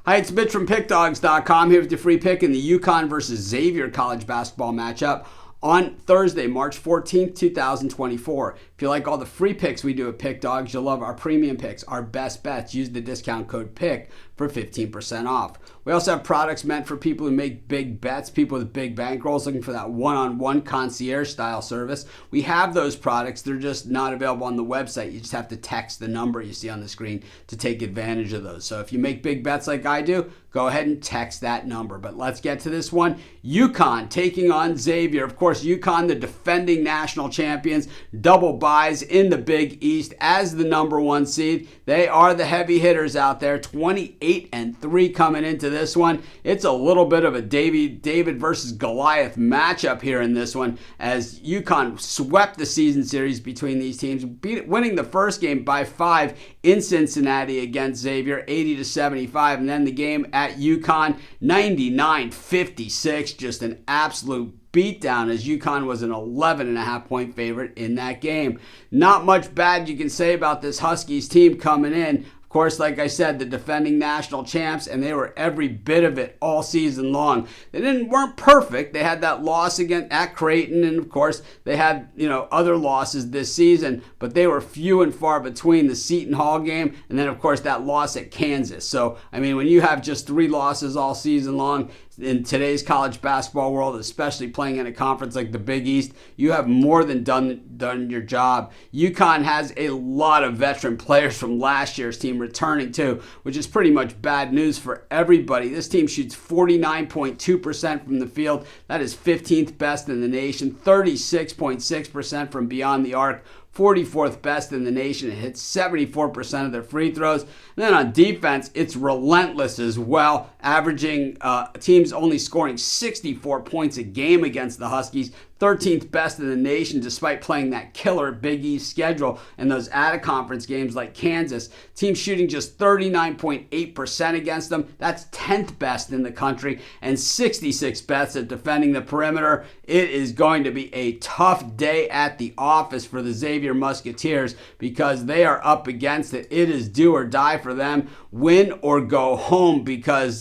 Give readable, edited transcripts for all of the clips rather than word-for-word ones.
Hi, it's Mitch from Pickdawgz.com here with your free pick in the UConn versus Xavier college basketball matchup on Thursday, March 14th, 2024. If you like all the free picks we do at Pick Dawgz, you'll love our premium picks, our best bets. Use the discount code PICK for 15% off. We also have products meant for people who make big bets, people with big bankrolls looking for that one-on-one concierge style service. We have those products. They're just not available on the website. You just have to text the number you see on the screen to take advantage of those. So if you make big bets like I do, go ahead and text that number. But let's get to this one. UConn taking on Xavier. Of course, UConn, the defending national champions, double buys in the Big East as the number one seed. They are the heavy hitters out there, 28-3 coming into this one. It's a little bit of a David versus Goliath matchup here in this one, as UConn swept the season series between these teams, winning the first game by 5 in Cincinnati against Xavier, 80-75, and then the game at UConn, 99-56, just an absolute beatdown, as UConn was an 11.5 point favorite in that game. Not much bad you can say about this Huskies team coming in. Of course, like I said, the defending national champs, and they were every bit of it all season long. They weren't perfect. They had that loss again at Creighton, and of course, they had other losses this season, but they were few and far between. The Seton Hall game, and then of course that loss at Kansas. So, I mean, when you have just 3 losses all season long, in today's college basketball world, especially playing in a conference like the Big East, you have more than done your job. UConn has a lot of veteran players from last year's team returning too, which is pretty much bad news for everybody. This team shoots 49.2% from the field. That is 15th best in the nation. 36.6% from beyond the arc. 44th best in the nation. It hits 74% of their free throws. And then on defense, it's relentless as well, averaging teams only scoring 64 points a game against the Huskies. 13th best in the nation, despite playing that killer Big East schedule and those out-of-conference games like Kansas. Team shooting just 39.8% against them. That's 10th best in the country, and 66 best at defending the perimeter. It is going to be a tough day at the office for the Xavier Musketeers, because they are up against it. It is do or die for them. Win or go home, because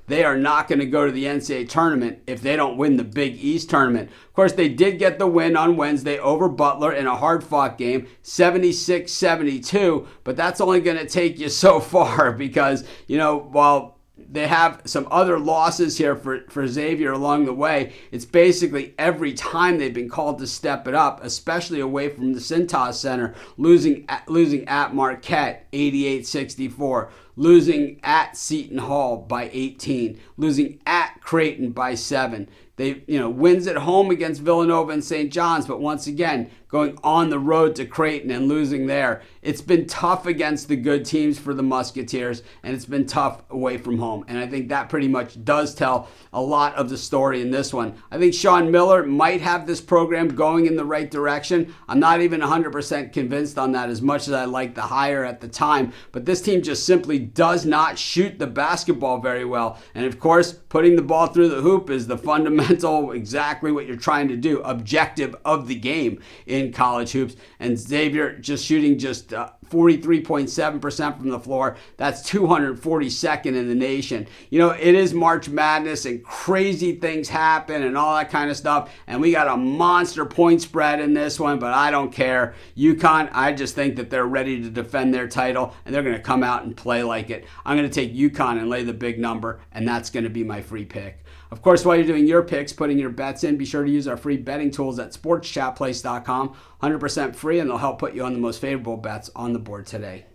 they are not going to go to the NCAA tournament if they don't win the Big East tournament. Of course, they did get the win on Wednesday over Butler in a hard-fought game, 76-72, but that's only going to take you so far, because, while they have some other losses here for Xavier along the way, it's basically every time they've been called to step it up, especially away from the Cintas Center, losing at Marquette, 88-64. Losing at Seton Hall by 18, losing at Creighton by 7. They, wins at home against Villanova and St. John's, but once again, going on the road to Creighton and losing there. It's been tough against the good teams for the Musketeers, and it's been tough away from home. And I think that pretty much does tell a lot of the story in this one. I think Sean Miller might have this program going in the right direction. I'm not even 100% convinced on that, as much as I like the hire at the time. But this team just simply does not shoot the basketball very well. And of course, putting the ball through the hoop is the fundamental, exactly what you're trying to do, objective of the game in college hoops. And Xavier just shooting 43.7% from the floor. That's 242nd in the nation. It is March Madness, and crazy things happen and all that kind of stuff. And we got a monster point spread in this one, but I don't care. UConn, I just think that they're ready to defend their title, and they're going to come out and play like it. I'm going to take UConn and lay the big number, and that's going to be my free pick. Of course, while you're doing your picks, putting your bets in, be sure to use our free betting tools at sportschatplace.com. 100% free, and they'll help put you on the most favorable bets on the board today.